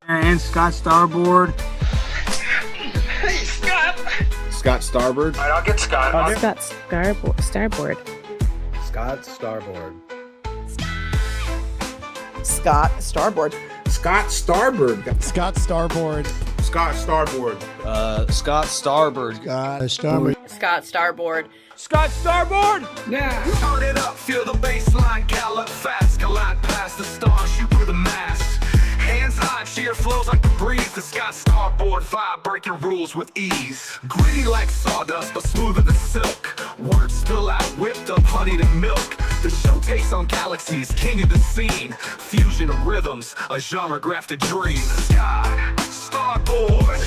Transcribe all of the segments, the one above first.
And Scott Starboard. Hey, Scott! Scott Starboard. All right, I'll get Scott. Scott Starboard. Scott Starboard. Scott Starboard. Scott Starboard. Scott Starboard. Scott Starboard. Scott Starboard. Scott Starboard. Scott Starboard. Scott Starboard! Now, turn it up, feel the baseline, gallop fast, collide past the stars, shoot through the mast. Hands high, cheer flows like the breeze. The Scott Starboard vibe, breaking rules with ease. Gritty like sawdust, but smoother than silk. Words spill out, whipped up, honeyed and milk. The show takes on galaxies, king of the scene. Fusion of rhythms, a genre-grafted dream. Scott Starboard.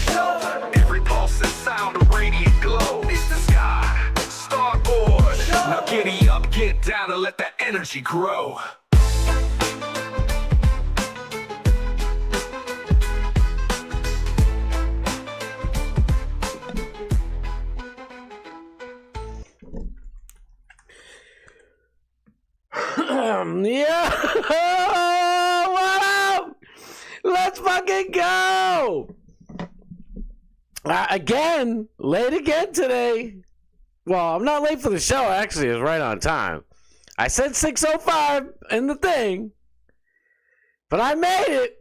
Every pulse and sound, a radiant glow. It's the Scott Starboard. Now giddy up, get down, and let that energy grow. Yeah, what up? Let's fucking go. Again, late again today. Well, I'm not late for the show. Actually, it's right on time. I said 6:05 in the thing, but I made it.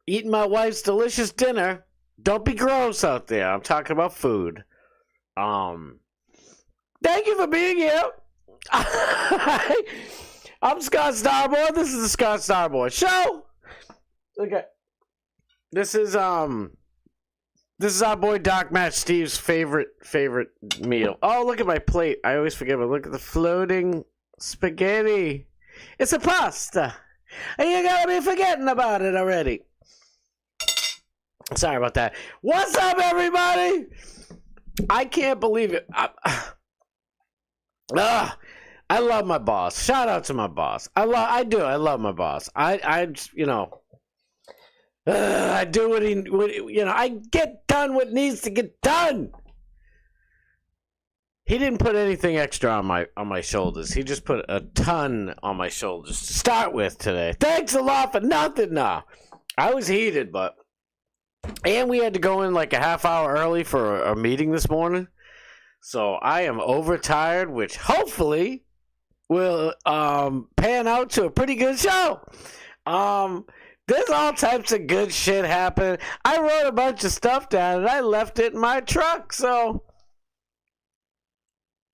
Eating my wife's delicious dinner. Don't be gross out there. I'm talking about food. Thank you for being here. I'm Scott Starboard. This is the Scott Starboard Show. Okay. This is our boy Doc Match Steve's favorite meal. Oh, look at my plate. I always forget, but look at the floating spaghetti. It's a pasta. And you gotta be forgetting about it already. Sorry about that. What's up, everybody? I can't believe it. I love my boss. Shout out to my boss. I love my boss. I do what he, I get done what needs to get done. He didn't put anything extra on my shoulders. He just put a ton on my shoulders to start with today. Thanks a lot for nothing now. I was heated, and we had to go in like a half hour early for a meeting this morning. So I am overtired, which hopefully will pan out to a pretty good show. There's all types of good shit happening. I wrote a bunch of stuff down and I left it in my truck, so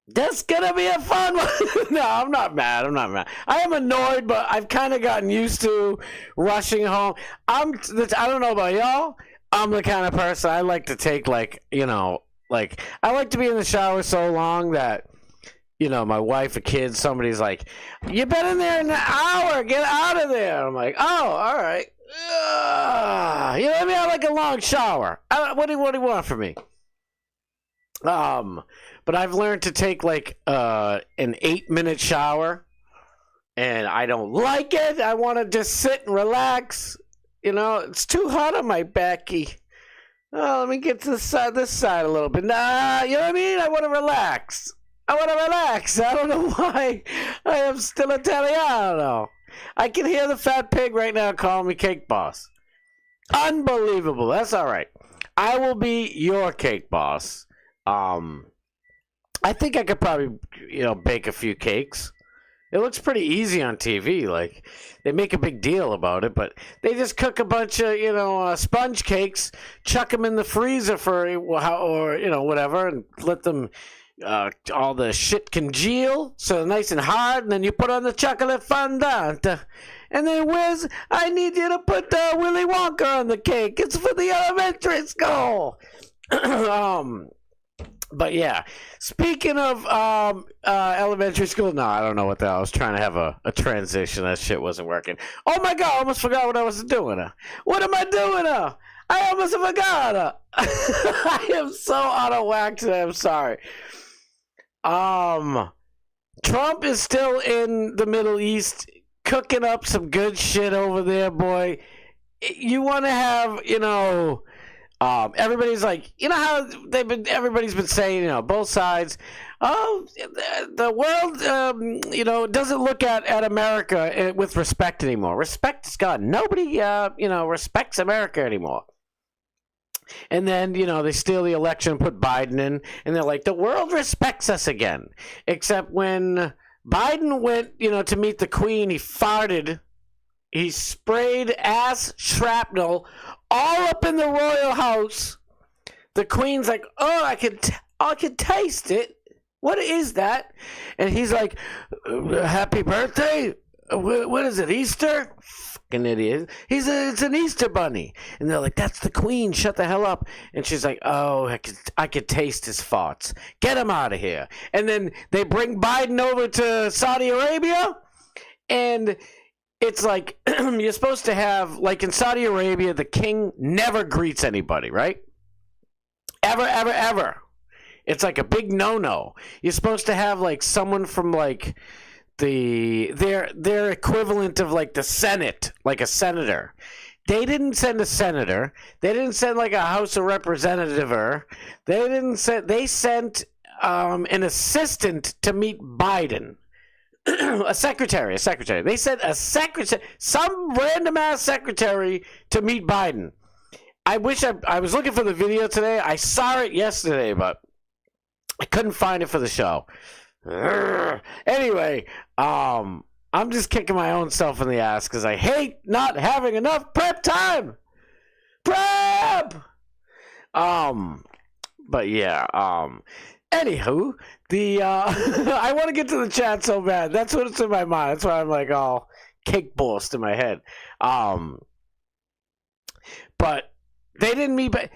that's gonna be a fun one. No, I'm not mad. I am annoyed, but I've kind of gotten used to rushing home. I don't know about y'all. I'm the kind of person I like to take I like to be in the shower so long that, my wife, a kid, somebody's like, "You've been in there an hour. Get out of there." I'm like, "Oh, all right." Let me have like a long shower. What do you want from me? But I've learned to take like an 8-minute shower, and I don't like it. I want to just sit and relax. It's too hot on my backy. Oh, let me get to this side a little bit. Nah, you know what I mean? I want to relax. I don't know why I am still Italiano. I can hear the fat pig right now calling me Cake Boss. Unbelievable. That's all right. I will be your Cake Boss. I think I could probably, bake a few cakes. It looks pretty easy on TV. Like, they make a big deal about it, but they just cook a bunch of, sponge cakes, chuck them in the freezer for, whatever, and let them, all the shit congeal, so they're nice and hard, and then you put on the chocolate fondant. And then, I need you to put Willy Wonka on the cake. It's for the elementary school. But yeah, speaking of elementary school, no, I don't know what the hell. I was trying to have a transition. That shit wasn't working. Oh my God, I almost forgot what I was doing. What am I doing? I almost forgot. I am so out of whack today. I'm sorry. Trump is still in the Middle East, cooking up some good shit over there, boy. You want to have, Everybody's like, you know how everybody's been saying, you know, both sides. Oh, the world, you know, doesn't look at America with respect anymore. Respect is gone. Nobody, you know, respects America anymore. And then, you know, they steal the election and put Biden in, and they're like, the world respects us again. Except when Biden went, you know, to meet the Queen, he farted. He sprayed ass shrapnel all up in the royal house. The Queen's like, oh, I can taste it. What is that? And he's like, happy birthday? What is it, Easter? Fucking idiot. It's an Easter bunny. And they're like, that's the Queen. Shut the hell up. And she's like, oh, I could taste his farts. Get him out of here. And then they bring Biden over to Saudi Arabia. And it's like, you're supposed to have, like in Saudi Arabia, the king never greets anybody, right? Ever, ever, ever. It's like a big no-no. You're supposed to have like someone from like their equivalent of like the Senate, like a senator. They didn't send a senator. They didn't send like a House of Representative. They sent an assistant to meet Biden. a secretary. They sent a secretary, some random ass secretary to meet Biden. I wish I was looking for the video today. I saw it yesterday, but I couldn't find it for the show. Anyway, I'm just kicking my own self in the ass because I hate not having enough prep time. Prep. But yeah. Anywho, I want to get to the chat so bad. That's what's in my mind. That's why I'm like all cake boast in my head. But they didn't meet. But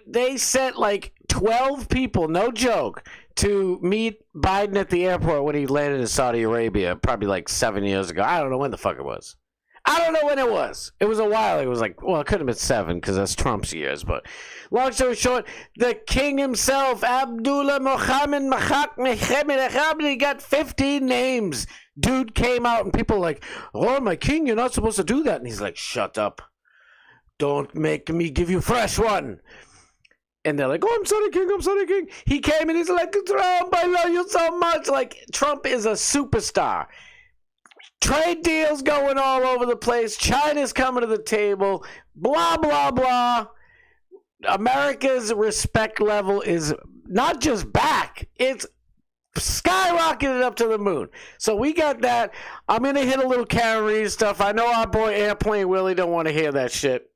they sent like 12 people, no joke, to meet Biden at the airport when he landed in Saudi Arabia, probably like 7 years ago. I don't know when the fuck it was. I don't know when it was. It was a while. It was like, well, it could have been 7 because that's Trump's years. But long story short, the king himself, Abdullah Mohammed Mohammed, he got 15 names. Dude came out and people were like, oh, my king, you're not supposed to do that. And he's like, shut up. Don't make me give you fresh one. And they're like, oh, I'm sorry, king. He came and he's like, Trump, I love you so much. Like, Trump is a superstar. Trade deals going all over the place. China's coming to the table. Blah, blah, blah. America's respect level is not just back. It's skyrocketed up to the moon. So we got that. I'm going to hit a little Karen Reed stuff. I know our boy Airplane Willie don't want to hear that shit.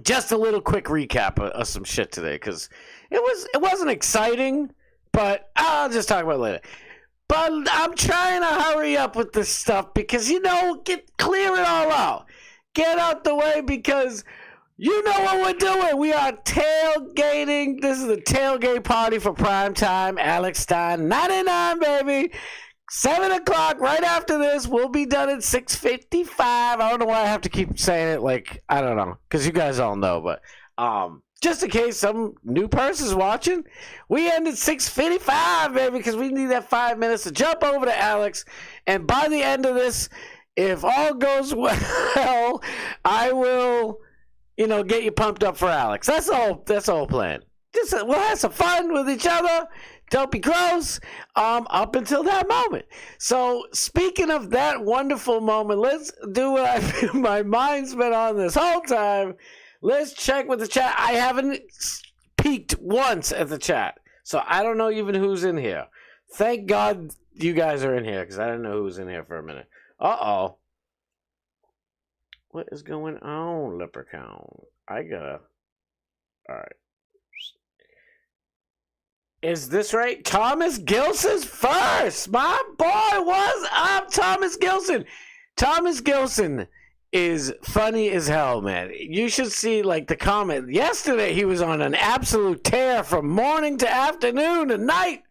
Just a little quick recap of some shit today because it wasn't exciting, but I'll just talk about it later. But I'm trying to hurry up with this stuff because, you know, clear it all out. Get out the way because you know what we're doing. We are tailgating. This is the tailgate party for prime time. Alex Stein, 99, baby. 7 o'clock right after this. We'll be done at 6:55. I don't know why I have to keep saying it like, I don't know, because you guys all know. But just in case some new person's watching, we end at 6:55, baby, because we need that 5 minutes to jump over to Alex. And by the end of this, if all goes well, I will, you know, get you pumped up for Alex. That's the whole plan. Just we'll have some fun with each other. Don't be gross. Up until that moment. So speaking of that wonderful moment, let's do what my mind's been on this whole time. Let's check with the chat. I haven't peeked once at the chat, so I don't know even who's in here. Thank God you guys are in here because I didn't know who was in here for a minute. Uh-oh. What is going on, Leprechaun? All right. Is this right? Thomas Gilson's first. My boy, what's up, Thomas Gilson? Thomas Gilson is funny as hell, man. You should see, like, the comment. Yesterday, he was on an absolute tear from morning to afternoon and night.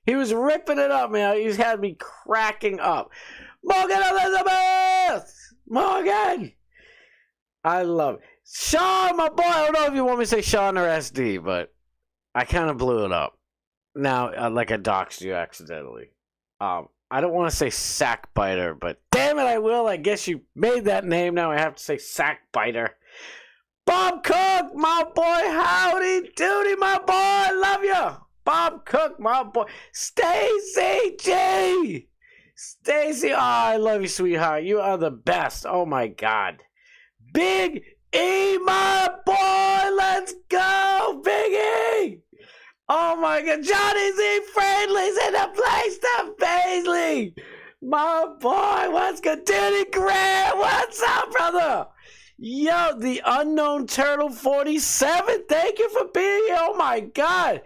He was ripping it up, man. He's had me cracking up. Morgan Elizabeth! Morgan! I love it. Sean, my boy. I don't know if you want me to say Sean or SD, but I kind of blew it up. Now, like I doxed you accidentally. I don't want to say Sackbiter, but damn it, I will. I guess you made that name. Now I have to say Sackbiter. Bob Cook, my boy, howdy doody, my boy, I love you. Bob Cook, my boy. Stacy G. Stacy, oh, I love you, sweetheart. You are the best. Oh, my God. Big E, my boy. Let's go, Big E. Oh, my God. Johnny Z. Friendly's in the place to Paisley. My boy, what's good? Duty Grant, what's up, brother? Yo, the Unknown Turtle 47. Thank you for being here. Oh, my God.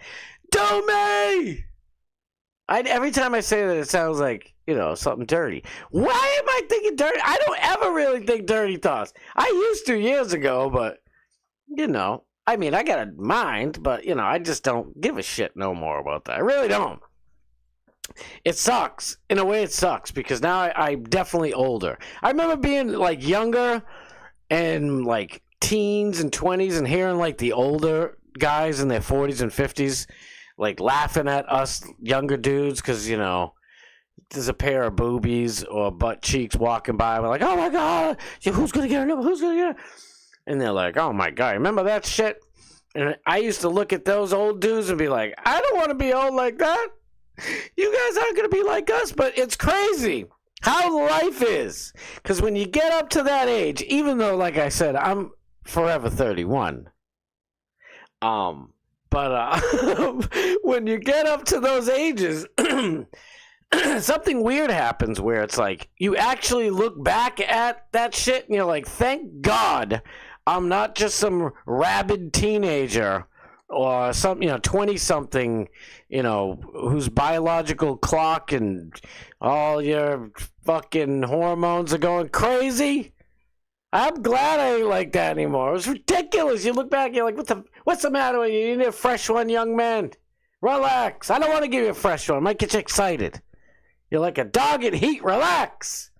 Do me! Every time I say that, it sounds like, something dirty. Why am I thinking dirty? I don't ever really think dirty thoughts. I used to years ago, but, I got a mind, but, I just don't give a shit no more about that. I really don't. It sucks. In a way, it sucks, because now I'm definitely older. I remember being, younger and, teens and 20s and hearing, the older guys in their 40s and 50s, laughing at us younger dudes because, there's a pair of boobies or butt cheeks walking by. We're like, oh, my God, who's going to get her number? Who's going to get her? And they're like, oh, my God, remember that shit? And I used to look at those old dudes and be like, I don't want to be old like that. You guys aren't going to be like us, but it's crazy how life is. Because when you get up to that age, even though, like I said, I'm forever 31, but when you get up to those ages, something weird happens where it's like you actually look back at that shit and you're like, thank God I'm not just some rabid teenager or some 20-something, whose biological clock and all your fucking hormones are going crazy. I'm glad I ain't like that anymore. It was ridiculous. You look back, you're like, what's the matter with you? You need a fresh one, young man. Relax. I don't want to give you a fresh one. It might get you excited. You're like a dog in heat. Relax.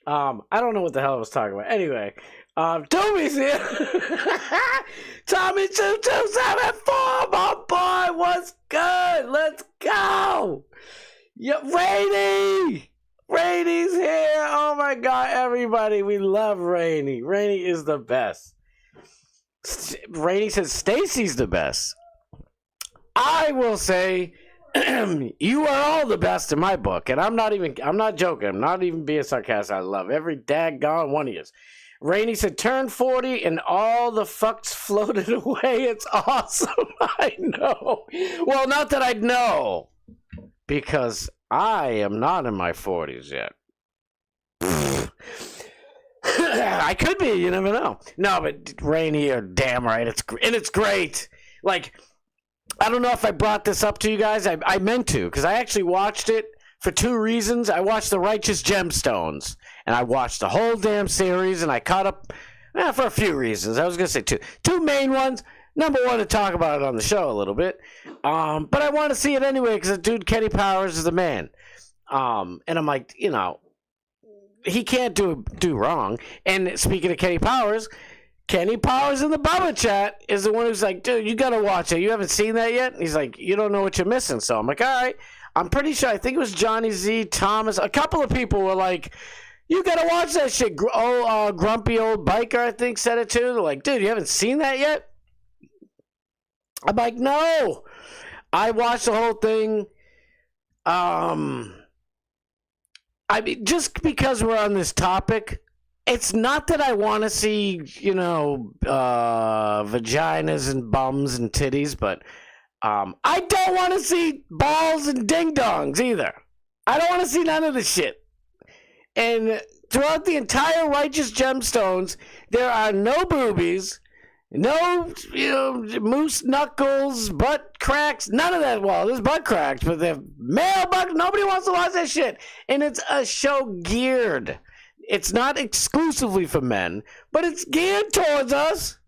I don't know what the hell I was talking about. Anyway, Toby's here. Tommy 2274, my boy. What's good? Let's go. Yeah, Rainy. Rainy's here. Oh my God, everybody. We love Rainy. Rainy is the best. Rainy says Stacy's the best. I will say you are all the best in my book. And I'm not joking. I'm not even being sarcastic. I love every daggone one of you. Rainy said, turn 40 and all the fucks floated away. It's awesome. I know. Well, not that I'd know. Because I am not in my 40s yet. I could be, you never know. No, but Rainy, you're damn right. It's great. I don't know if I brought this up to you guys. I meant to, because I actually watched it for two reasons. I watched The Righteous Gemstones, and I watched the whole damn series, and I caught up for a few reasons. I was going to say two main ones. Number one, to talk about it on the show a little bit. But I want to see it anyway because the dude Kenny Powers is the man. And I'm like, he can't do wrong. And speaking of Kenny Powers in the Bubba chat is the one who's like, dude, you got to watch it. You haven't seen that yet? And he's like, you don't know what you're missing. So I'm like, all right. I'm pretty sure. I think it was Johnny Z, Thomas. A couple of people were like, you got to watch that shit. Grumpy Old Biker, I think, said it too. They're like, dude, you haven't seen that yet? I'm like, no. I watched the whole thing. Just because we're on this topic, it's not that I want to see, vaginas and bums and titties, but I don't want to see balls and ding-dongs either. I don't want to see none of this shit. And throughout the entire Righteous Gemstones, there are no boobies, no, moose knuckles, butt cracks, none of that. Well, there's butt cracks, but the male butt, nobody wants to watch that shit. And it's a show geared. It's not exclusively for men, but it's geared towards us.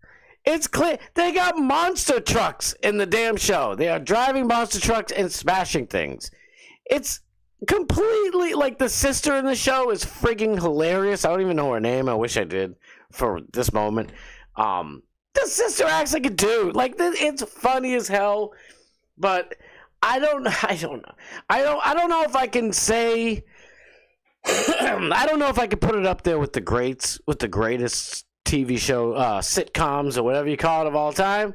It's clear. They got monster trucks in the damn show. They are driving monster trucks and smashing things. It's completely, the sister in the show is frigging hilarious. I don't even know her name. I wish I did for this moment. The sister acts like a dude. It's funny as hell, but I don't know. I don't know if I can say. I don't know if I can put it up there with the greats, with the greatest TV show, sitcoms or whatever you call it of all time.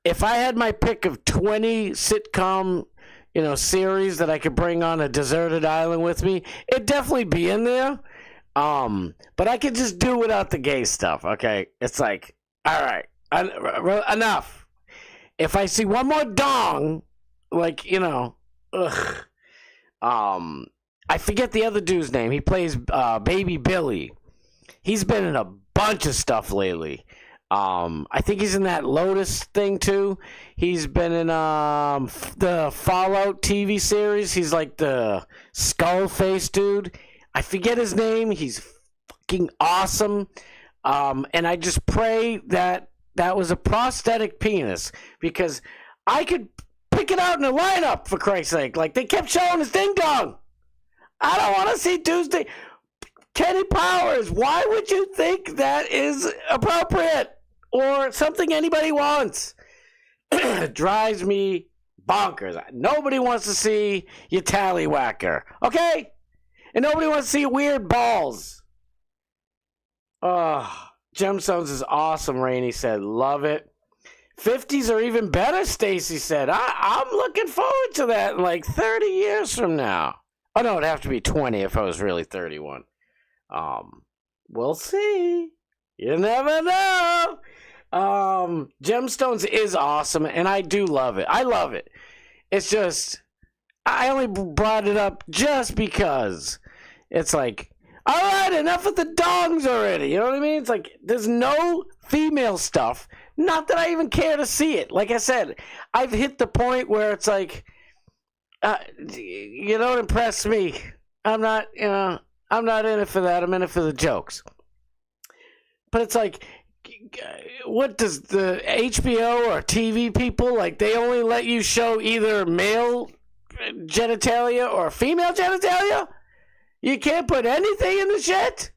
If I had my pick of 20 sitcom, series that I could bring on a deserted island with me, it'd definitely be in there. But I could just do without the gay stuff. Okay, it's like, all right, enough. If I see one more dong, ugh. I forget the other dude's name. He plays Baby Billy. He's been in a bunch of stuff lately. I think he's in that Lotus thing too. He's been in the Fallout TV series. He's like the skull face dude. I forget his name. He's fucking awesome. And I just pray that was a prosthetic penis, because I could pick it out in a lineup, for Christ's sake. Like, they kept showing his ding dong. I don't want to see Tuesday. Kenny Powers, why would you think that is appropriate or something anybody wants? It drives me bonkers. Nobody wants to see your tallywhacker, okay? And nobody wants to see weird balls. Oh, Gemstones is awesome, Rainey said. Love it. 50s are even better, Stacy said. I'm looking forward to that in like 30 years from now. Oh, no, it'd have to be 20 if I was really 31. We'll see. You never know. Gemstones is awesome, and I do love it. I love it. It's just, I only brought it up just because it's like, all right, enough with the dongs already. You know what I mean? It's like, there's no female stuff. Not that I even care to see it. Like I said, I've hit the point where it's like, you don't impress me. I'm not in it for that. I'm in it for the jokes. But it's like, what does the HBO or TV people, like, they only let you show either male genitalia or female genitalia? You can't put anything in the shit?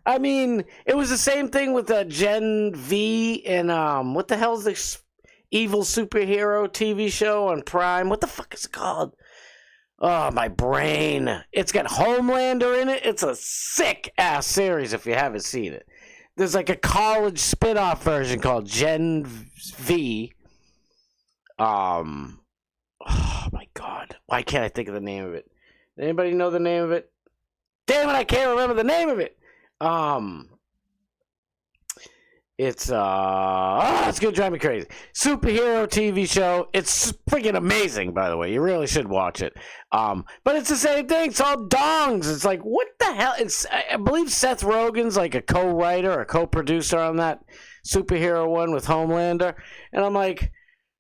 I mean, it was the same thing with Gen V and, what the hell is this evil superhero TV show on Prime? What the fuck is it called? Oh, my brain. It's got Homelander in it. It's a sick-ass series if you haven't seen it. There's like a college spin-off version called Gen V. Oh, my God. Why can't I think of the name of it? Anybody know the name of it? Damn it, I can't remember the name of it. It's gonna drive me crazy. Superhero TV show. It's freaking amazing, by the way. You really should watch it. But it's the same thing. It's all dongs. It's like, what the hell? I believe Seth Rogen's like a co-writer or co-producer on that superhero one with Homelander. And I'm like,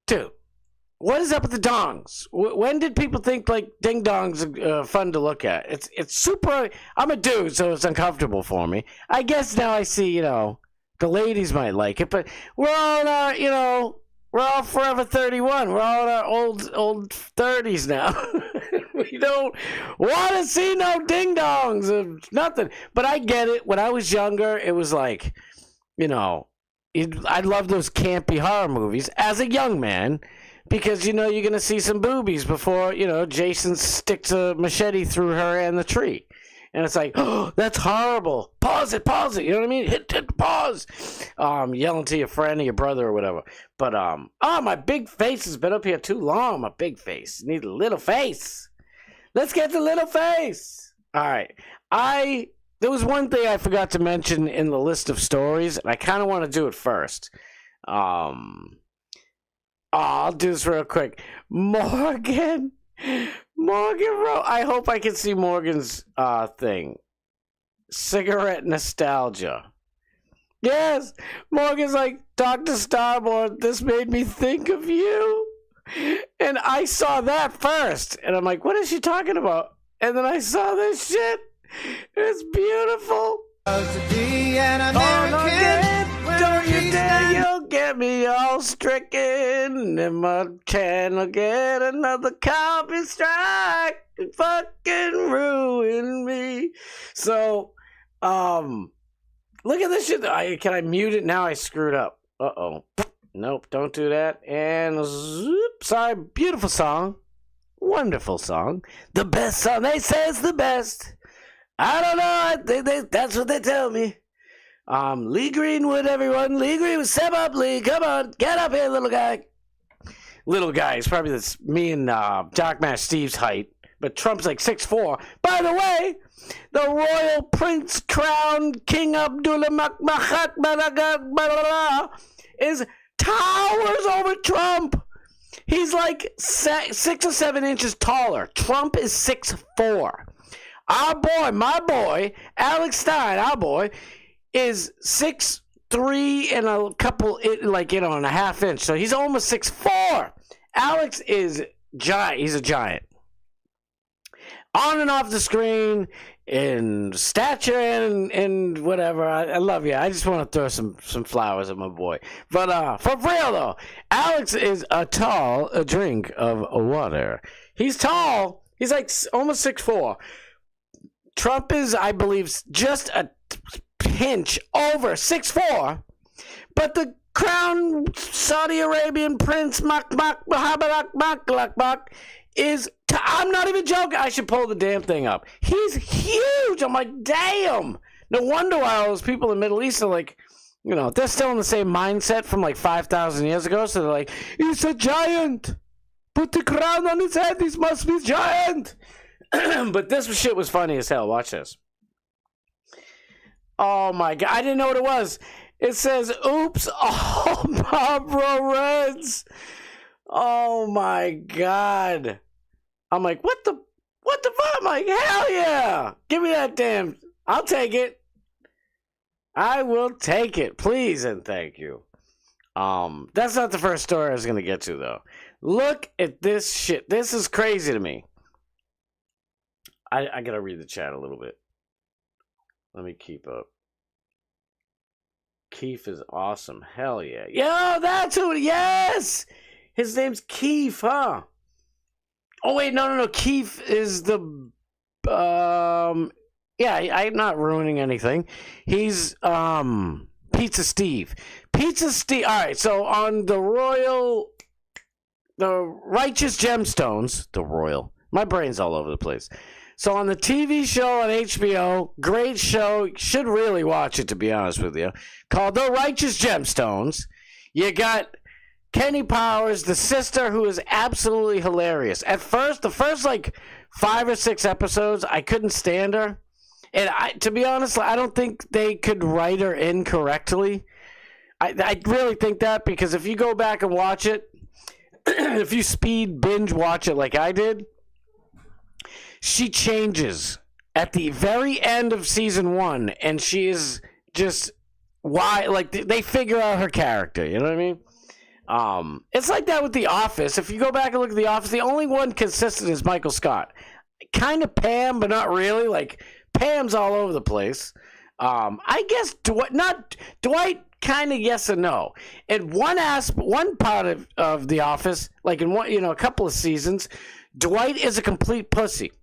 dude, what is up with the dongs? When did people think like ding dongs are fun to look at? It's super. I'm a dude, so it's uncomfortable for me. I guess now I see, the ladies might like it, but we're all in our, we're all forever 31. We're all in our old 30s now. We don't want to see no ding dongs or nothing. But I get it. When I was younger, it was like, I love those campy horror movies as a young man. Because, you're going to see some boobies before, Jason sticks a machete through her and the tree. And it's like, oh, that's horrible. Pause it. You know what I mean? Hit pause. Yelling to your friend or your brother or whatever. But, my big face has been up here too long. My big face. Need a little face. Let's get the little face. All right. There was one thing I forgot to mention in the list of stories, and I kind of want to do it first. I'll do this real quick. Morgan wrote, I hope I can see Morgan's thing. Cigarette nostalgia. Yes, Morgan's like, Dr. Starboard, this made me think of you. And I saw that first. And I'm like, what is she talking about? And then I saw this shit. It's beautiful. Don't you dare, you'll get me all stricken, and my can will get another copy strike and fucking ruin me. So, look at this shit. Can I mute it? Now I screwed up. Uh-oh. Nope, don't do that. And, sorry, beautiful song. Wonderful song. The best song. They say it's the best. I don't know. That's what they tell me. Lee Greenwood, everyone. Lee Greenwood, step up, Lee. Come on, get up here, little guy. Little guy is probably me and Jockmash Steve's height, but Trump's like 6'4". By the way, the royal prince crown King Abdullah is towers over Trump. He's like 6 or 7 inches taller. Trump is 6'4". Our boy, my boy, Alex Stein, our boy, is 6'3" and a couple, and a half inch. So he's almost 6'4". Alex is giant. He's a giant. On and off the screen, in stature and whatever. I love you. I just want to throw some flowers at my boy. But for real though, Alex is a drink of water. He's tall. He's like almost 6'4". Trump is, I believe, just a pinch over 6'4", but the crown Saudi Arabian prince is, I'm not even joking, I should pull the damn thing up. He's huge. I'm like, damn. No wonder why all those people in the Middle East are like, they're still in the same mindset from like 5,000 years ago. So they're like, he's a giant. Put the crown on his head. He must be giant. But this shit was funny as hell. Watch this. Oh my God. I didn't know what it was. It says, oops. Oh, Barbara Reds. Oh my God. I'm like, what the fuck? I'm like, hell yeah. Give me that damn. I'll take it. I will take it. Please and thank you. That's not the first story I was going to get to, though. Look at this shit. This is crazy to me. I got to read the chat a little bit. Let me keep up. Keith is awesome. Hell yeah. Yo, that's who. Yes. His name's Keith, huh? Oh, wait. No. Keith is the... Yeah, I'm not ruining anything. He's Pizza Steve. Pizza Steve. All right, so on the Righteous Gemstones, my brain's all over the place. So on the TV show on HBO, great show, should really watch it to be honest with you, called The Righteous Gemstones. You got Kenny Powers, the sister, who is absolutely hilarious. At first, the first like 5 or 6 episodes, I couldn't stand her. And to be honest, I don't think they could write her in correctly. I really think that, because if you go back and watch it, if you speed binge watch it like I did, she changes at the very end of season 1, and she is just they figure out her character. You know what I mean? It's like that with The Office. If you go back and look at The Office, the only one consistent is Michael Scott. Kind of Pam, but not really. Like, Pam's all over the place. I guess Dwight, kind of yes and no. In one part of The Office, like in a couple of seasons, Dwight is a complete pussy.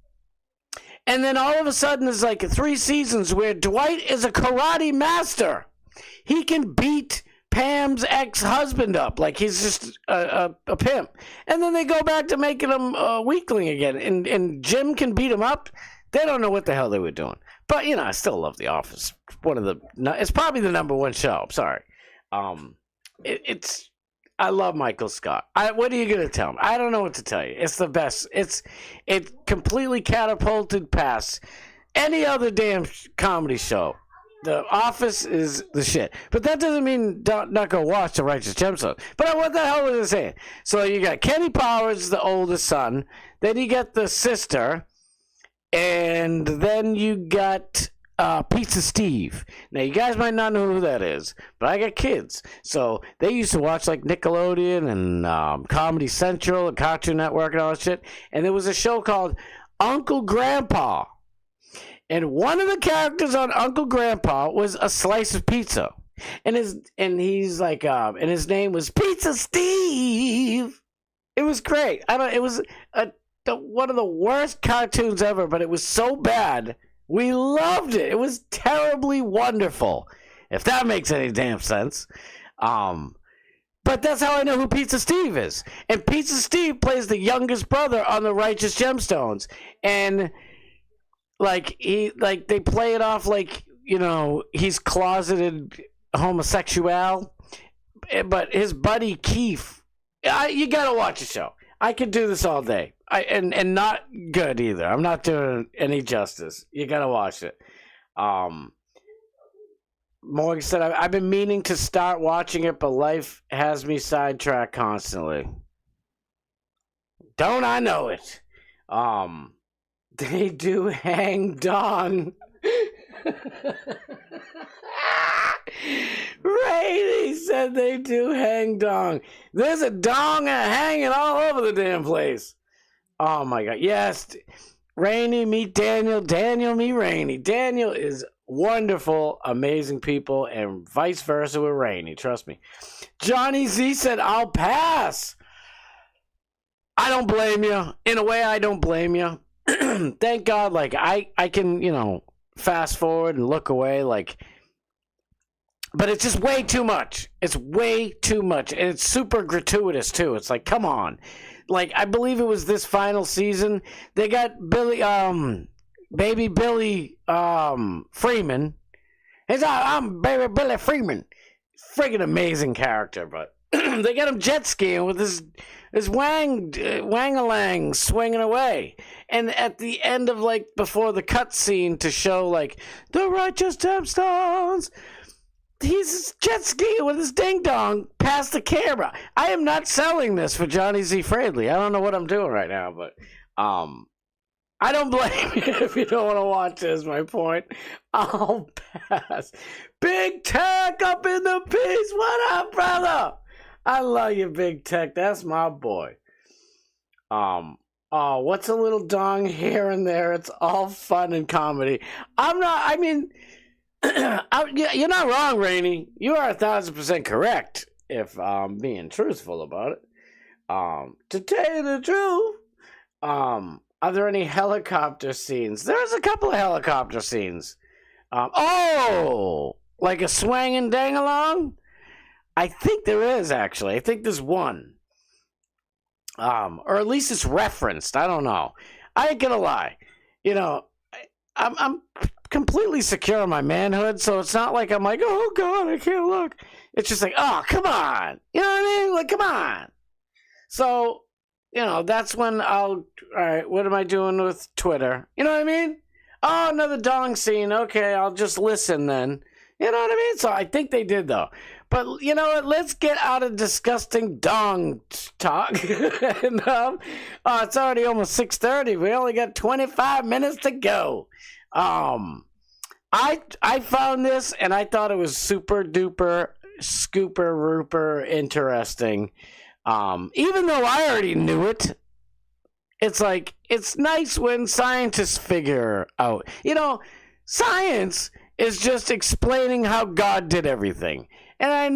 And then all of a sudden there's like 3 seasons where Dwight is a karate master. He can beat Pam's ex-husband up like he's just a pimp. And then they go back to making him a weakling again. And Jim can beat him up. They don't know what the hell they were doing. But, I still love The Office. It's probably the number 1 show. I'm sorry. I love Michael Scott. What are you going to tell me? I don't know what to tell you. It's the best. It completely catapulted past any other damn comedy show. The Office is the shit. But that doesn't mean not go watch The Righteous Gemstones. But what the hell was I saying? So you got Kenny Powers, the oldest son. Then you got the sister. And then you got Pizza Steve. Now, you guys might not know who that is, but I got kids. So they used to watch like Nickelodeon and Comedy Central and Cartoon Network and all that shit. And there was a show called Uncle Grandpa. And one of the characters on Uncle Grandpa was a slice of pizza. And his name was Pizza Steve. It was great. It was one of the worst cartoons ever, but it was so bad. We loved it. It was terribly wonderful, if that makes any damn sense. But that's how I know who Pizza Steve is. And Pizza Steve plays the youngest brother on The Righteous Gemstones. And like they play it off like, you know, he's closeted homosexual, but his buddy Keith, you gotta watch the show. I could do this all day. And not good either. I'm not doing any justice. You gotta watch it. Morgan said, I've been meaning to start watching it, but life has me sidetracked constantly. Don't I know it? They do hang dong. Rainy said they do hang dong. There's a dong hanging all over the damn place. Oh my God. Yes. Rainy, meet Daniel. Daniel, meet Rainy. Daniel is wonderful, amazing people, and vice versa with Rainy. Trust me. Johnny Z said, I'll pass. I don't blame you. In a way, I don't blame you. Thank God, like, I can, you know, fast forward and look away, like, but it's just way too much. It's way too much. And it's super gratuitous, too. It's like, come on. Like, I believe it was this final season. They got baby Billy Freeman. I'm baby Billy Freeman. Friggin' amazing character, but they got him jet skiing with his wang-a-lang swinging away. And at the end of, like, before the cut scene to show, like, the righteous gemstones, he's jet skiing with his ding-dong past the camera. I am not selling this for Johnny Z. Fradley. I don't know what I'm doing right now, but I don't blame you if you don't want to watch it, is my point. I'll pass. Big Tech up in the piece. What up, brother? I love you, Big Tech. That's my boy. Oh, what's a little dong here and there? It's all fun and comedy. You're not wrong, Rainey. You are 1,000% correct, if I'm being truthful about it. To tell you the truth, are there any helicopter scenes? There's a couple of helicopter scenes. Like a swang and dang along? I think there is, actually. I think there's one. Or at least it's referenced. I don't know. I ain't gonna lie. You know, I'm completely secure in my manhood, so it's not like I'm like, oh God, I can't look. It's just like, oh, come on. You know what I mean? Like, come on. So, you know, that's when all right, what am I doing with Twitter? You know what I mean? Oh, another dong scene. Okay, I'll just listen then. You know what I mean? So I think they did, though. But you know what? Let's get out of disgusting dong talk. And, it's already almost 6:30. We only got 25 minutes to go. I found this and I thought it was super duper scooper rooper interesting. Even though I already knew it, it's like, it's nice when scientists figure out. You know, science is just explaining how God did everything. And I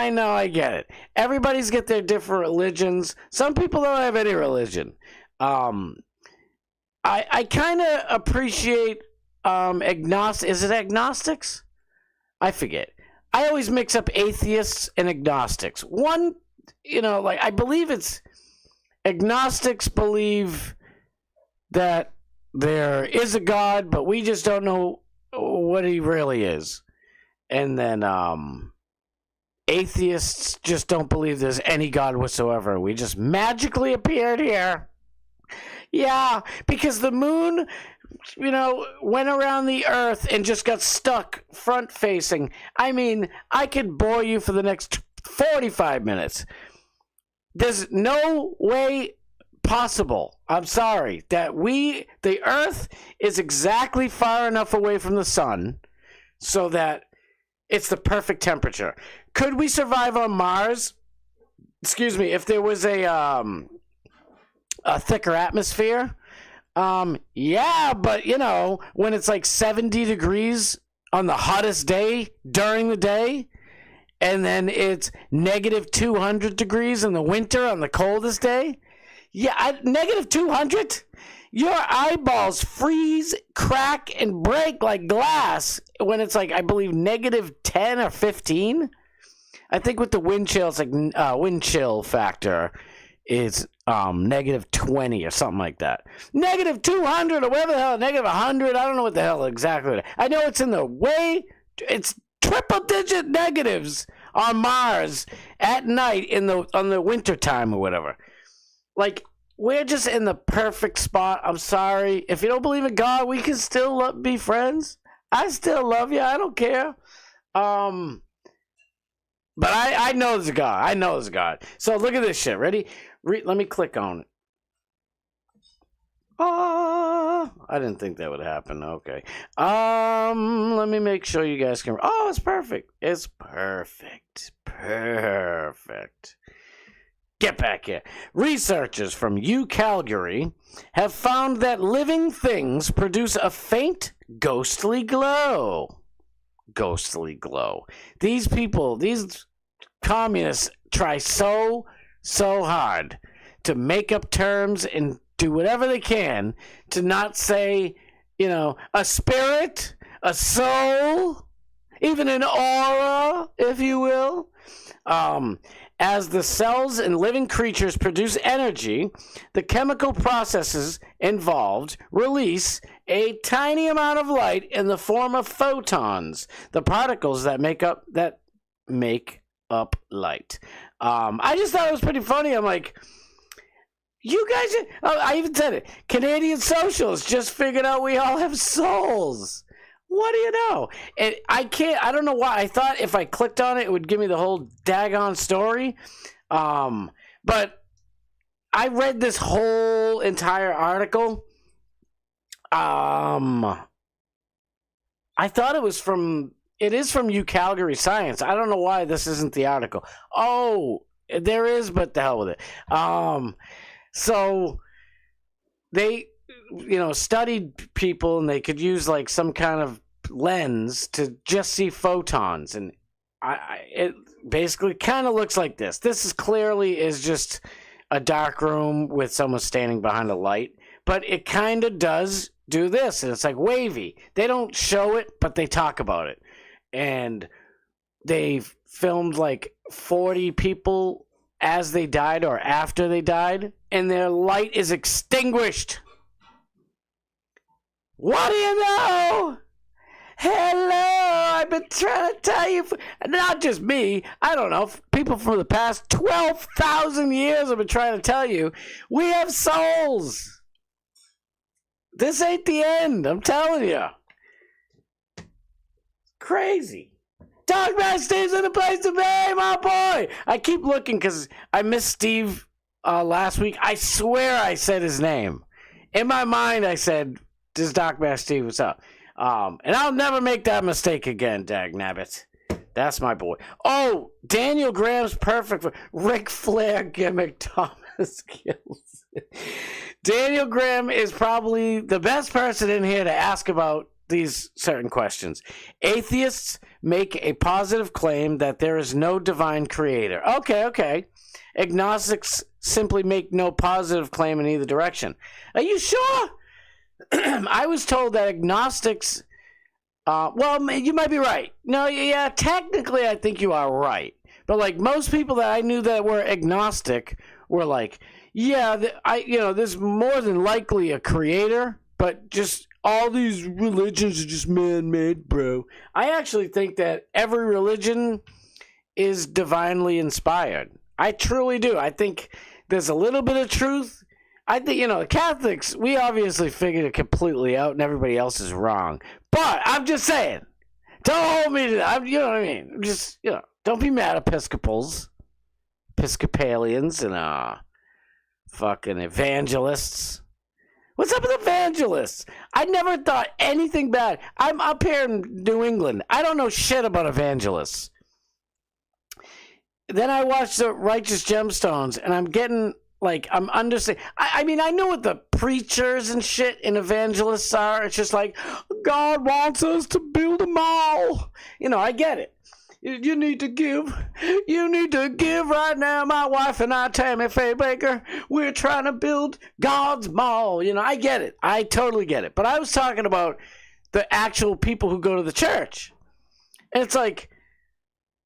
know, I get it. Everybody's got their different religions. Some people don't have any religion. I kind of appreciate is it agnostics? I forget. I always mix up atheists and agnostics. One, you know, like, I believe it's agnostics believe that there is a God, but we just don't know what he really is. And then atheists just don't believe there's any God whatsoever. We just magically appeared here. Yeah, because the moon, you know, went around the earth and just got stuck front facing. I mean, I could bore you for the next 45 minutes. There's no way possible, I'm sorry, that the earth is exactly far enough away from the sun so that it's the perfect temperature. Could we survive on Mars? Excuse me, if there was a thicker atmosphere? Yeah, but you know, when it's like 70 degrees on the hottest day during the day, and then it's negative 200 degrees in the winter on the coldest day. Yeah, negative 200? Your eyeballs freeze, crack, and break like glass when it's like, I believe, negative 10 or 15. I think with the wind chill, it's like wind chill factor. is negative 20 or something like that. Negative 200 or whatever the hell, negative 100. I don't know what the hell exactly. I know it's in the way. It's triple digit negatives on Mars at night on the winter time or whatever. Like, we're just in the perfect spot. I'm sorry. If you don't believe in God, we can still be friends. I still love you. I don't care. But I know there's a God. I know there's a God. So look at this shit. Ready? Let me click on it. I didn't think that would happen. Okay. Let me make sure you guys can. Oh, it's perfect. It's perfect. Perfect. Get back here. Researchers from Calgary have found that living things produce a faint, ghostly glow. Ghostly glow. These people, these communists try so hard to make up terms and do whatever they can to not say, a spirit, a soul, even an aura, if you will. As the cells in living creatures produce energy, the chemical processes involved release a tiny amount of light in the form of photons, the particles that make up light. I just thought it was pretty funny. I'm like, you guys, I even said it, Canadian socialists just figured out we all have souls. What do you know? And I don't know why. I thought if I clicked on it, it would give me the whole daggone story. But I read this whole entire article. I thought it is from Calgary Science. I don't know why this isn't the article. Oh, there is, but the hell with it. So they, studied people, and they could use like some kind of lens to just see photons, and it basically kind of looks like this. This is just a dark room with someone standing behind a light, but it kind of does do this, and it's like wavy. They don't show it, but they talk about it, and they filmed like 40 people as they died or after they died, and their light is extinguished. What do you know? Hello, I've been trying to tell you, not just me, I don't know, people from the past 12,000 years have been trying to tell you, we have souls. This ain't the end, I'm telling you. Crazy. Dogman Steve's in the place to be, my boy. I keep looking because I missed Steve last week. I swear I said his name. In my mind, I said, "This is Dogman Steve, what's up?" And I'll never make that mistake again, dagnabbit. That's my boy. Oh, Daniel Graham's perfect for Ric Flair gimmick Thomas Kills. Daniel Graham is probably the best person in here to ask about these certain questions. Atheists make a positive claim that there is no divine creator. Okay. Agnostics simply make no positive claim in either direction. Are you sure? I was told that agnostics, well, you might be right. No, yeah, technically I think you are right. But like most people that I knew that were agnostic were like, yeah, there's more than likely a creator, but just all these religions are just man-made, bro. I actually think that every religion is divinely inspired. I truly do. I think there's a little bit of truth. I think, the Catholics, we obviously figured it completely out and everybody else is wrong. But I'm just saying, don't hold me to that. You know what I mean? Just, don't be mad Episcopalians and fucking evangelists. What's up with evangelists? I never thought anything bad. I'm up here in New England. I don't know shit about evangelists. Then I watched the Righteous Gemstones, and I'm getting, I'm understanding. I mean, I know what the preachers and shit and evangelists are. It's just like, God wants us to build a mall. I get it. You need to give. You need to give right now. My wife and I, Tammy Faye Baker, we're trying to build God's mall. I get it. I totally get it. But I was talking about the actual people who go to the church. And it's like,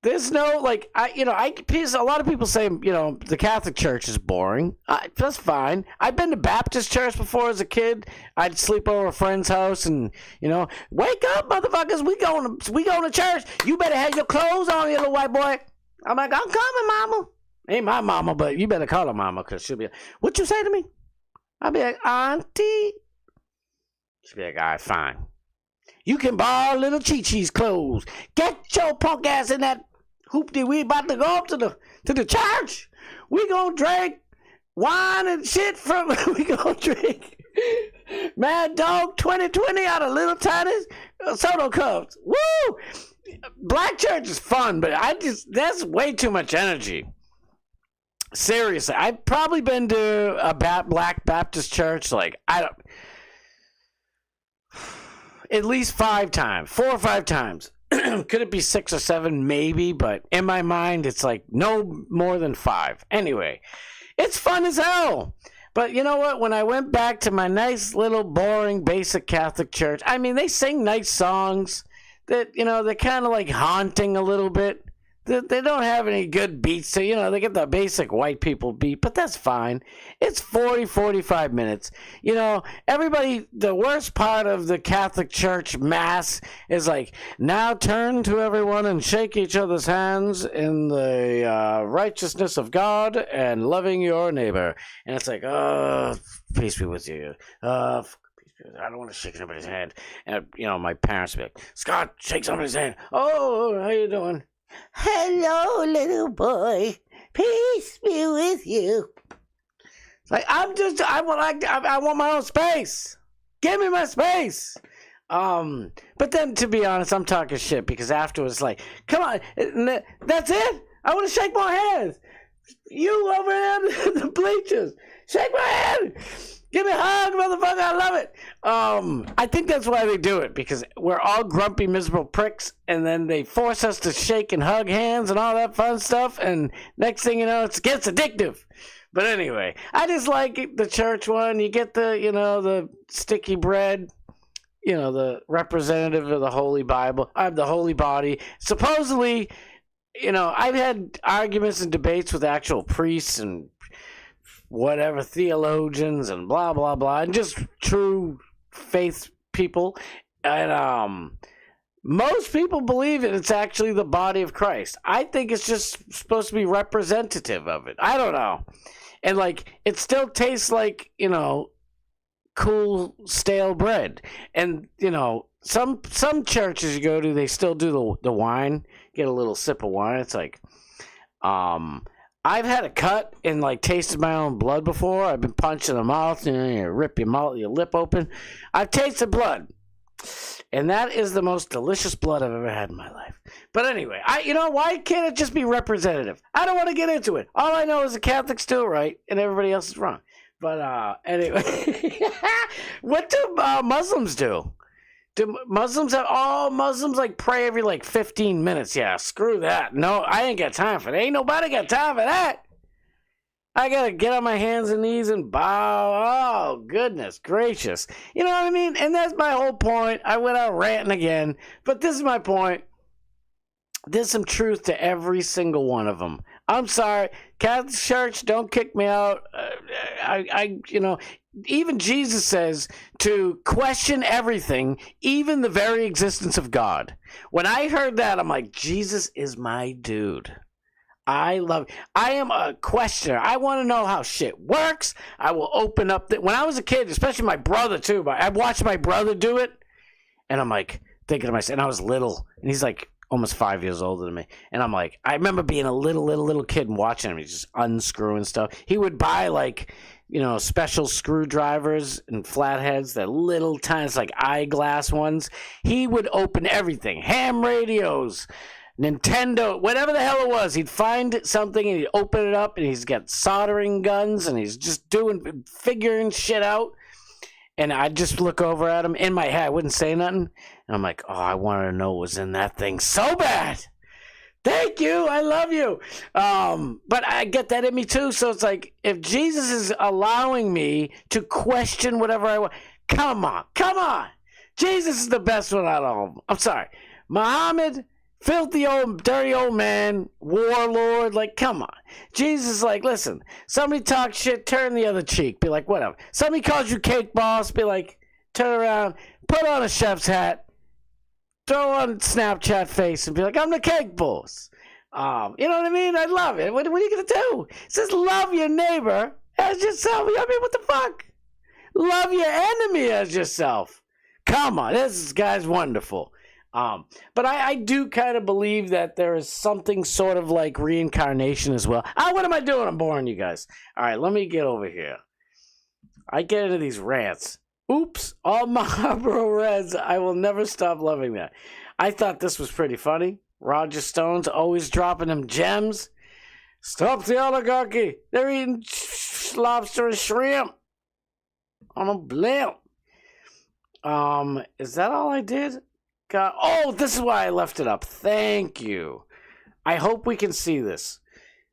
There's no, like, a lot of people say, the Catholic Church is boring. That's fine. I've been to Baptist church before as a kid. I'd sleep over a friend's house and, wake up, motherfuckers. We going to church. You better have your clothes on, you little white boy. I'm like, I'm coming, mama. Ain't my mama, but you better call her mama because she'll be like, what you say to me? I'll be like, auntie. She'll be like, all right, fine. You can borrow little Chi-Chi's clothes. Get your punk ass in that hoopty. We about to go up to the church. We gonna drink wine and shit we gonna drink Mad Dog 2020 out of little tiny soda cups. Woo! Black church is fun, but that's way too much energy. Seriously, I've probably been to a Black Baptist church, at least 5 times, 4 or 5 times. Could it be 6 or 7? Maybe, but in my mind, it's like no more than 5. Anyway, it's fun as hell. But you know what? When I went back to my nice little boring basic Catholic church, I mean, they sing nice songs that, they're kind of like haunting a little bit. They don't have any good beats, so, they get the basic white people beat, but that's fine. It's 45 minutes. Everybody, the worst part of the Catholic Church Mass is like, now turn to everyone and shake each other's hands in the righteousness of God and loving your neighbor. And it's like, peace be with you. I don't want to shake anybody's hand. And, my parents would be like, Scott, shake somebody's hand. Oh, how you doing? Hello, little boy. Peace be with you. It's like I want my own space. Give me my space. But then, to be honest, I'm talking shit because afterwards, like, come on, that's it. I want to shake more hands. You over there in the bleachers, shake my hand. Give me a hug, motherfucker. I love it. I think that's why they do it, because we're all grumpy, miserable pricks, and then they force us to shake and hug hands and all that fun stuff, and next thing you know, it gets addictive. But anyway, I just like the church one. You get the sticky bread, the representative of the Holy Bible. I have the Holy Body. Supposedly, I've had arguments and debates with actual priests and whatever, theologians and blah, blah, blah, and just true faith people. And most people believe it's actually the body of Christ. I think it's just supposed to be representative of it. I don't know. And, it still tastes like, cool, stale bread. And, some churches you go to, they still do the wine. Get a little sip of wine. It's like, I've had a cut and tasted my own blood before. I've been punched in the mouth, and you rip your lip open. I've tasted blood, and that is the most delicious blood I've ever had in my life. But anyway, why can't it just be representative? I don't want to get into it. All I know is the Catholics do it right, and everybody else is wrong. But anyway, what do Muslims do? Do Muslims pray every 15 minutes? Yeah, screw that. No, I ain't got time for that. Ain't nobody got time for that. I gotta get on my hands and knees and bow. Oh, goodness gracious. You know what I mean? And that's my whole point. I went out ranting again, but this is my point. There's some truth to every single one of them. I'm sorry, Catholic Church, don't kick me out. Even Jesus says to question everything, even the very existence of God. When I heard that, I'm like, Jesus is my dude. I am a questioner. I want to know how shit works. I will open up. When I was a kid, especially my brother too, I watched my brother do it, and I'm like thinking to myself, and I was little, and he's like almost 5 years older than me, and I'm like, I remember being a little kid and watching him. He's just unscrewing stuff. He would buy special screwdrivers and flatheads, that little tiny, eyeglass ones. He would open everything, ham radios, Nintendo, whatever the hell it was. He'd find something and he'd open it up, and he's got soldering guns, and he's just figuring shit out. And I'd just look over at him in my head. I wouldn't say nothing. And I'm like, oh, I wanted to know what was in that thing so bad. Thank you. I love you. But I get that in me too. So it's like, if Jesus is allowing me to question whatever I want, come on. Jesus is the best one out of all of them. I'm sorry. Muhammad, Filthy old, dirty old man, warlord. Like, come on. Jesus is like, listen, somebody talks shit, turn the other cheek. Be like, whatever. Somebody calls you cake boss, be like, turn around, put on a chef's hat, throw on Snapchat face, and be like, I'm the cake boss. You know what I mean? I love it. What are you going to do? It says love your neighbor as yourself. I mean, what the fuck? Love your enemy as yourself. Come on. This guy's wonderful. But I do kind of believe that there is something sort of like reincarnation as well. What am I doing? I'm boring you guys. All right, let me get over here. I get into these rants. Oops, all Marlboro Reds. I will never stop loving that. I thought this was pretty funny. Roger Stone's always dropping them gems. Stop the oligarchy. They're eating lobster and shrimp. I'm a blimp. Is that all I did? God. Oh, this is why I left it up. Thank you. I hope we can see this.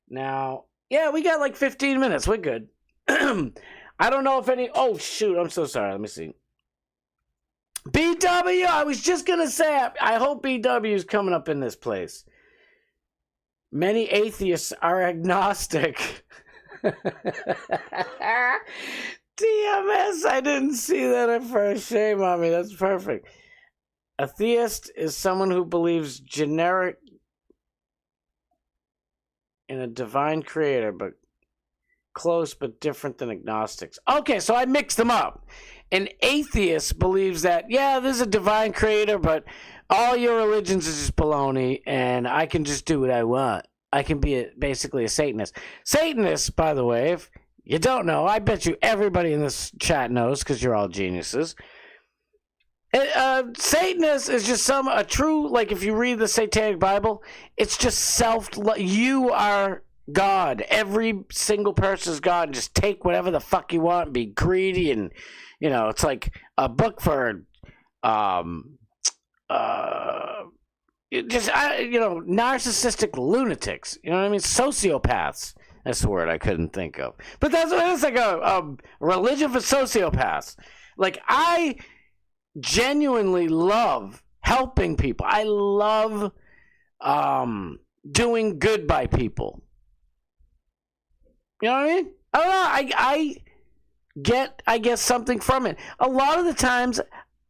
Now, yeah, we got like 15 minutes. We're good. I don't know if any... Oh, shoot. I'm so sorry. Let me see. BW. I was just going to say, I hope BW is coming up in this place. Many atheists are agnostic. DMS. I didn't see that at first. Shame on me. That's perfect. A theist is someone who believes generic in a divine creator, but close but different than agnostics. Okay, so I mixed them up. An atheist believes that, yeah, there's a divine creator, but all your religions is just baloney, and I can just do what I want. I can be basically a Satanist. Satanists, by the way, if you don't know, I bet you everybody in this chat knows because you're all geniuses. Satanist is just a true, like if you read the Satanic Bible, it's just you are God. Every single person is God, and just take whatever the fuck you want and be greedy, and it's like a book for narcissistic lunatics. You know what I mean? Sociopaths. That's the word I couldn't think of. But that's what it's like, a religion for sociopaths. Like, I genuinely love helping people. I love doing good by people. You know what I mean? I don't know. I get something from it. A lot of the times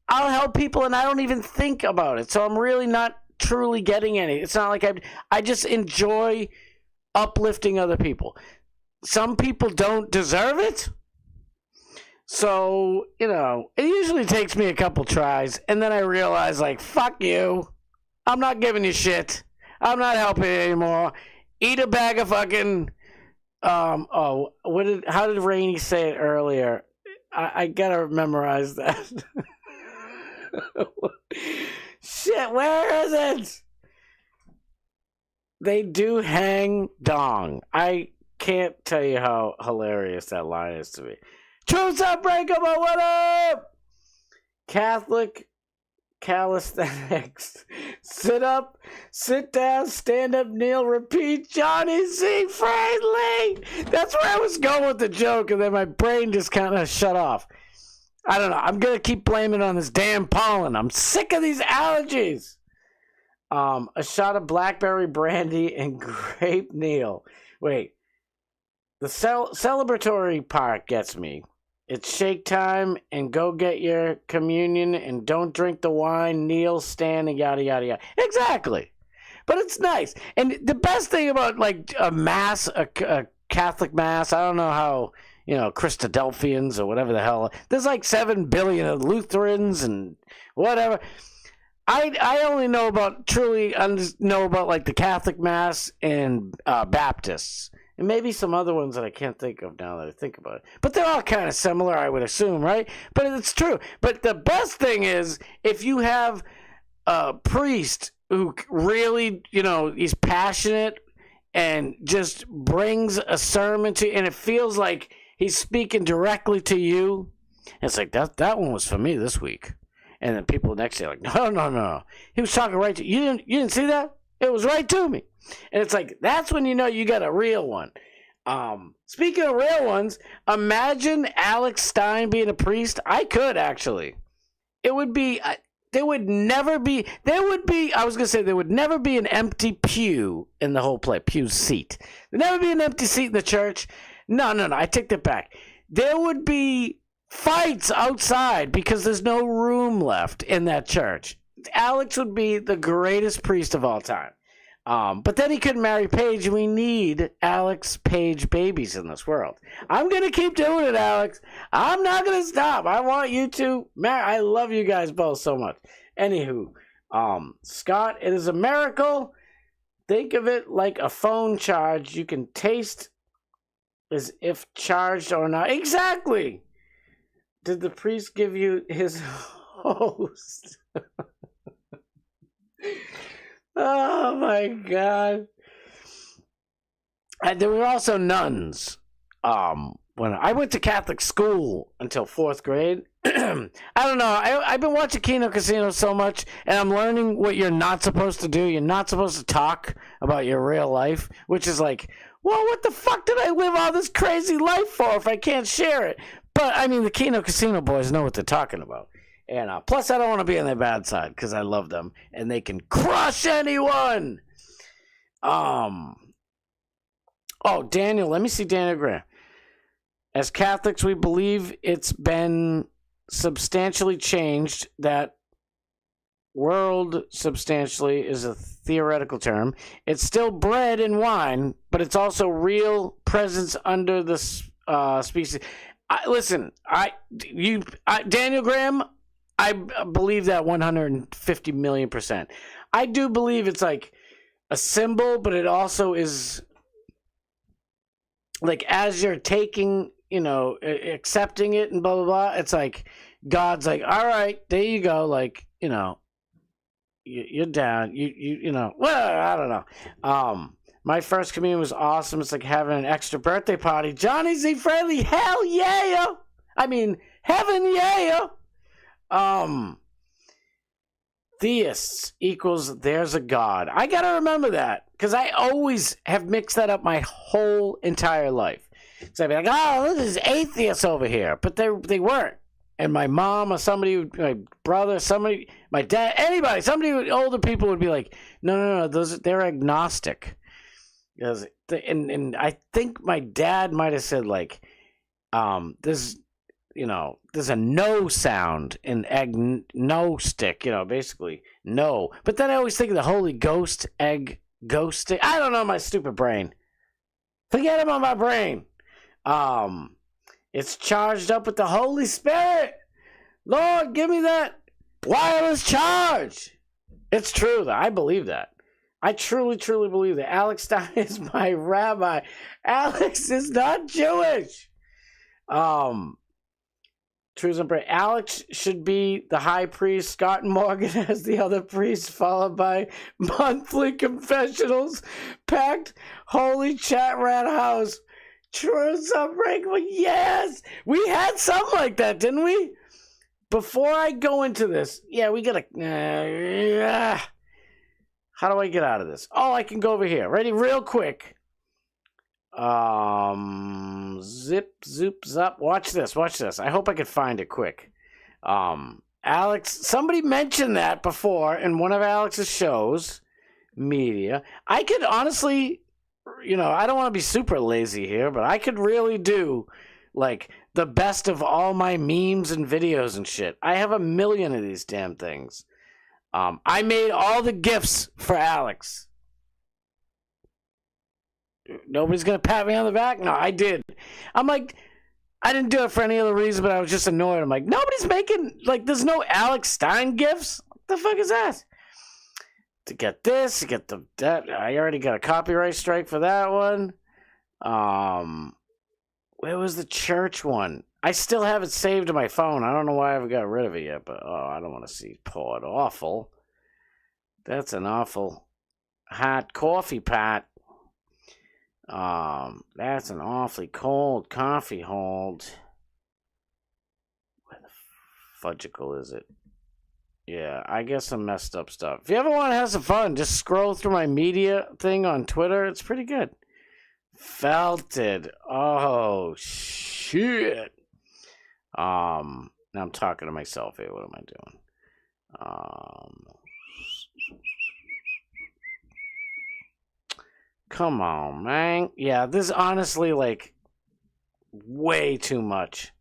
I'll help people and I don't even think about it. So I'm really not truly getting any. It's not like I just enjoy uplifting other people. Some people don't deserve it. So, it usually takes me a couple tries, and then I realize, like, fuck you. I'm not giving you shit. I'm not helping you anymore. Eat a bag of fucking, how did Rainey say it earlier? I gotta memorize that. Shit, where is it? They do hang dong. I can't tell you how hilarious that line is to me. Truth's unbreakable, what up? Catholic calisthenics. Sit up, sit down, stand up, kneel, repeat. Johnny C. Friendly. That's where I was going with the joke, and then my brain just kind of shut off. I don't know. I'm going to keep blaming it on this damn pollen. I'm sick of these allergies. A shot of blackberry brandy and grape Neal. Wait. The celebratory part gets me. It's shake time and go get your communion and don't drink the wine, kneel, stand, and yada, yada, yada. Exactly. But it's nice. And the best thing about, like, a mass, a Catholic mass, I don't know how, Christadelphians or whatever the hell. There's like 7 billion of Lutherans and whatever. I only know about, like, the Catholic mass and Baptists. And maybe some other ones that I can't think of now that I think about it. But they're all kind of similar, I would assume, right? But it's true. But the best thing is, if you have a priest who really, he's passionate and just brings a sermon to you, and it feels like he's speaking directly to you. It's like, that one was for me this week. And then people next day are like, no. He was talking right to you. You didn't see that? It was right to me. And it's like, that's when you know you got a real one. Speaking of real ones, imagine Alex Stein being a priest. I could, actually. It would be, there would never be an empty pew in the whole place, pew seat. There'd never be an empty seat in the church. No, I take that back. There would be fights outside because there's no room left in that church. Alex would be the greatest priest of all time. But then he couldn't marry Paige. We need Alex Paige babies in this world. I'm going to keep doing it, Alex. I'm not going to stop. I want you to marry. I love you guys both so much. Anywho, Scott, it is a miracle. Think of it like a phone charge. You can taste as if charged or not. Exactly. Did the priest give you his host? Oh my God! And there were also nuns. When I went to Catholic school until 4th grade, I don't know. I've been watching Kino Casino so much, and I'm learning what you're not supposed to do. You're not supposed to talk about your real life, which is like, well, what the fuck did I live all this crazy life for if I can't share it? But I mean, the Kino Casino boys know what they're talking about. And plus, I don't want to be on their bad side because I love them and they can crush anyone. Oh, Daniel, let me see Daniel Graham. As Catholics, we believe it's been substantially changed. That world substantially is a theoretical term. It's still bread and wine, but it's also real presence under the species. Daniel Graham, I believe that 150 million %. I do believe it's like a symbol, but it also is like as you're taking, accepting it and blah, blah, blah. It's like God's like, all right, there you go. Like, you're down. Well, I don't know. My first communion was awesome. It's like having an extra birthday party. Johnny Z. Friendly, hell yeah. I mean, heaven yeah. Theists equals there's a God. I gotta remember that because I always have mixed that up my whole entire life. So I'd be like, oh, this is atheists over here, but they weren't. And my mom or somebody, my brother, somebody, my dad, anybody, older people would be like, no, they're agnostic. And I think my dad might have said like, there's a no sound in agnostic, basically no. But then I always think of the Holy Ghost, ghosting. I don't know, my stupid brain. Forget about my brain. It's charged up with the Holy Spirit. Lord, give me that wireless charge. It's true, though. I believe that. I truly, truly believe that. Alex Stein is my rabbi. Alex is not Jewish. Alex should be the high priest. Scott and Morgan as the other priest, followed by monthly confessionals, packed holy chat rat house. Truth Unbreakable. Yes, we had something like that, didn't we? Before I go into this, we gotta. How do I get out of this? Oh, I can go over here. Ready, real quick. Zip, zoop, zap. Watch this. I hope I can find it quick. Alex, somebody mentioned that before in one of Alex's shows, media. I could honestly, I don't want to be super lazy here, but I could really do like the best of all my memes and videos and shit. I have 1 million of these damn things. I made all the GIFs for Alex. Nobody's going to pat me on the back? No, I did. I'm like, I didn't do it for any other reason, but I was just annoyed. I'm like, nobody's making, like, there's no Alex Stein GIFs? What the fuck is that? To get this, to get that, I already got a copyright strike for that one. Where was the church one? I still have it saved to my phone. I don't know why I haven't got rid of it yet, but I don't want to see poured awful. That's an awful hot coffee pot. That's an awfully cold coffee hold. Where the fudgicle is it? Yeah, I guess some messed up stuff. If you ever want to have some fun, just scroll through my media thing on Twitter. It's pretty good. Felted. Oh, shit. Now I'm talking to myself here. What am I doing? Come on, man. Yeah, this is honestly like way too much.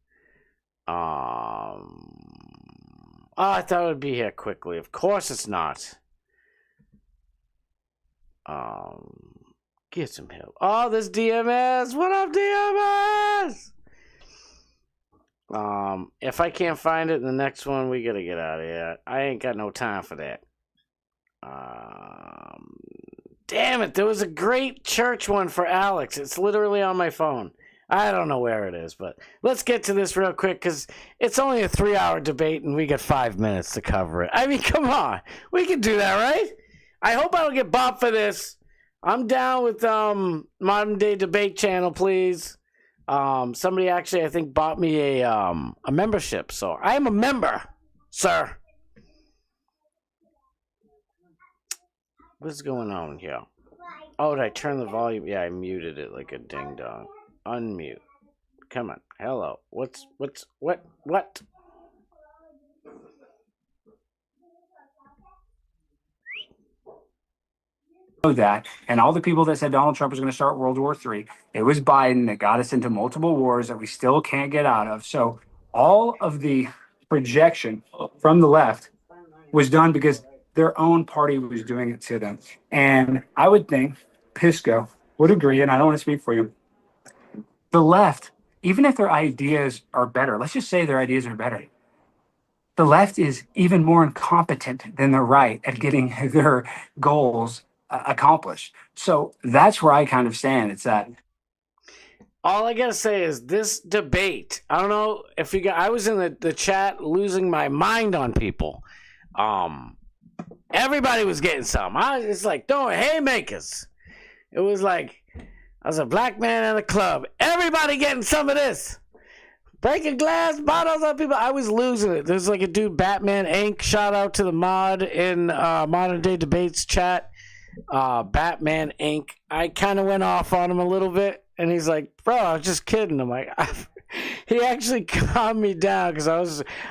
Oh, I thought it would be here quickly. Of course it's not. Get some help. Oh, this DMS. What up, DMS? If I can't find it in the next one, we gotta get out of here. I ain't got no time for that. Damn it, there was a great church one for Alex. It's literally on my phone. I don't know where it is, but let's get to this real quick because it's only a 3-hour debate and we got 5 minutes to cover it. I mean, come on. We can do that, right? I hope I don't get bopped for this. I'm down with Modern Day Debate Channel, please. Somebody actually, I think, bought me a membership, so I am a member, sir. What's going on here? Oh, did I turn the volume? Yeah, I muted it like a ding dong. Unmute. Come on. Hello. What? Know that, and all the people that said Donald Trump was going to start World War III, it was Biden that got us into multiple wars that we still can't get out of. So all of the projection from the left was done because their own party was doing it to them. And I would think Pisco would agree, and I don't want to speak for you. The left, even if their ideas are better, let's just say their ideas are better, the left is even more incompetent than the right at getting their goals accomplished. So that's where I kind of stand. It's that. All I gotta say is this debate. I don't know if you got. I was in the chat losing my mind on people. Everybody was getting some. It's like throwing haymakers. It was like I was a black man at a club. Everybody getting some of this. Breaking glass bottles on people. I was losing it. There's like a dude, Batman Inc. Shout out to the mod in Modern Day Debates chat. Batman Inc. I kind of went off on him a little bit, and he's like, "Bro, I was just kidding." I'm like, he actually calmed me down because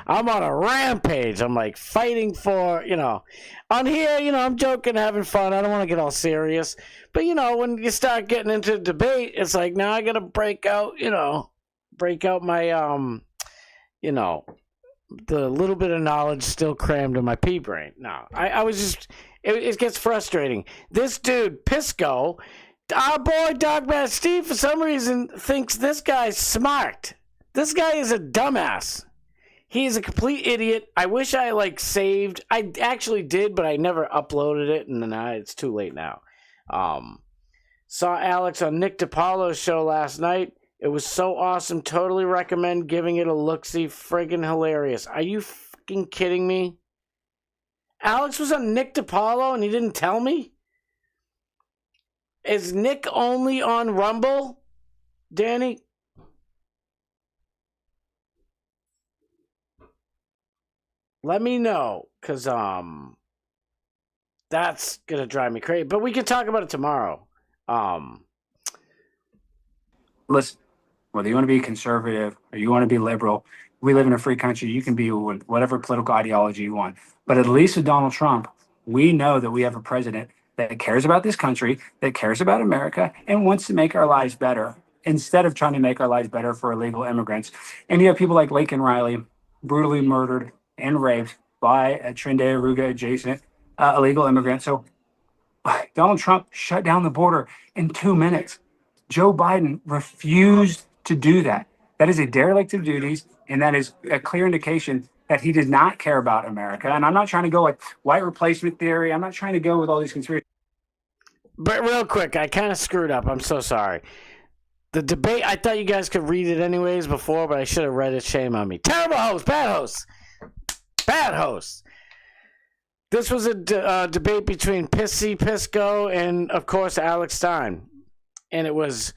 I'm on a rampage. I'm like fighting for, on here, I'm joking, having fun. I don't want to get all serious, but when you start getting into the debate, it's like now I gotta break out my the little bit of knowledge still crammed in my pea brain. No, I was just. It gets frustrating. This dude, Pisco, our boy Dogman Steve, for some reason, thinks this guy's smart. This guy is a dumbass. He's a complete idiot. I wish I, saved. I actually did, but I never uploaded it, and it's too late now. Saw Alex on Nick DiPaolo's show last night. It was so awesome. Totally recommend giving it a look-see. Friggin' hilarious. Are you fucking kidding me? Alex was on Nick DiPaolo and he didn't tell me? Is Nick only on Rumble, Danny? Let me know, because that's going to drive me crazy. But we can talk about it tomorrow. Listen, whether you want to be conservative or you want to be liberal, we live in a free country. You can be with whatever political ideology you want. But at least with Donald Trump, we know that we have a president that cares about this country, that cares about America, and wants to make our lives better instead of trying to make our lives better for illegal immigrants. And you have people like Laken Riley, brutally murdered and raped by a Trinde Aruga adjacent illegal immigrant. So Donald Trump shut down the border in 2 minutes. Joe Biden refused to do that. That is a derelict of duties, and that is a clear indication that he does not care about America. And I'm not trying to go like white replacement theory. I'm not trying to go with all these conspiracy. But real quick, I kind of screwed up. I'm so sorry. The debate, I thought you guys could read it anyways before, but I should have read it. Shame on me. Terrible host, bad host. Bad host. This was a debate between Pissy Pisco and, of course, Alex Stein. And it was,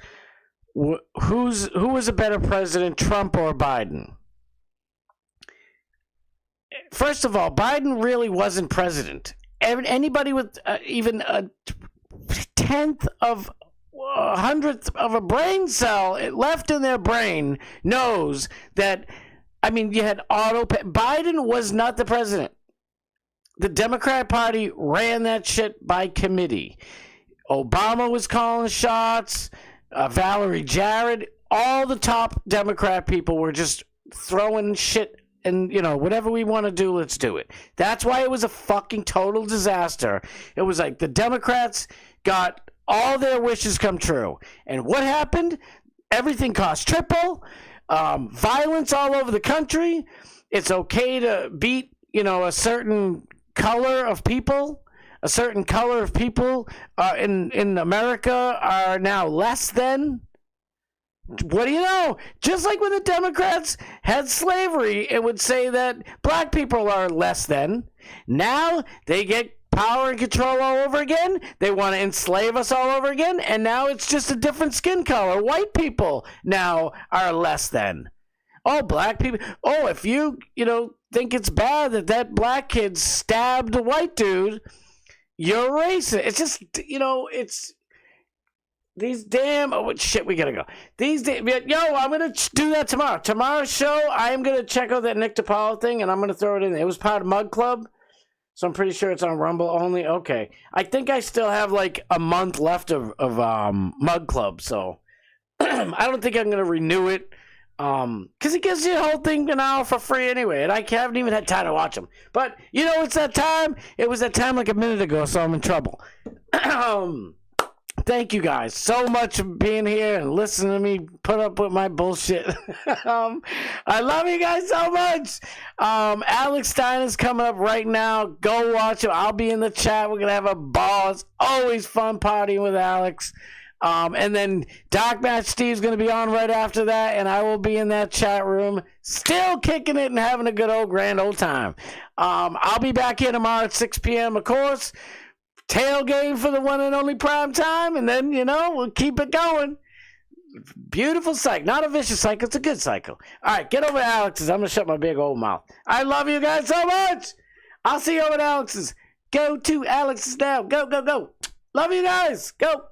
who was a better president, Trump or Biden? First of all, Biden really wasn't president. Anybody with even a tenth of a hundredth of a brain cell left in their brain knows that. I mean, you had Biden was not the president. the Democrat Party ran that shit by committee. Obama was calling shots, Valerie Jarrett, all the top Democrat people were just throwing shit, and, you know, whatever we want to do, let's do it. That's why it was a fucking total disaster. It was like the Democrats got all their wishes come true. And what happened? Everything cost triple. Violence all over the country. It's okay to beat, you know, a certain color of people. A certain color of people in America are now less than. What do you know? Just like when the Democrats had slavery, it would say that black people are less than. Now they get power and control all over again. They want to enslave us all over again. And now it's just a different skin color. White people now are less than. Oh, black people. Oh, if you think it's bad that black kid stabbed a white dude, you're racist. It's just, it's these damn, oh shit, we gotta go. I'm gonna do that tomorrow. Tomorrow's show, I'm gonna check out that Nick DiPaolo thing, and I'm gonna throw it in there. It was part of Mug Club, so I'm pretty sure it's on Rumble only. Okay, I think I still have like a month left of Mug Club, so I don't think I'm gonna renew it. Because it gives you the whole thing an hour for free anyway, and I haven't even had time to watch them. But, it's that time. It was that time like a minute ago, so I'm in trouble. Thank you guys so much for being here and listening to me put up with my bullshit. I love you guys so much. Alex Stein is coming up right now. Go watch him. I'll be in the chat. We're going to have a ball. It's always fun partying with Alex. And then Dark Match Steve's going to be on right after that, and I will be in that chat room still kicking it and having a good old grand old time. I'll be back here tomorrow at 6 p.m., of course. Tailgate for the one and only prime time, and then, we'll keep it going. Beautiful cycle. Not a vicious cycle. It's a good cycle. All right, get over to Alex's. I'm going to shut my big old mouth. I love you guys so much. I'll see you over at Alex's. Go to Alex's now. Go, go, go. Love you guys. Go.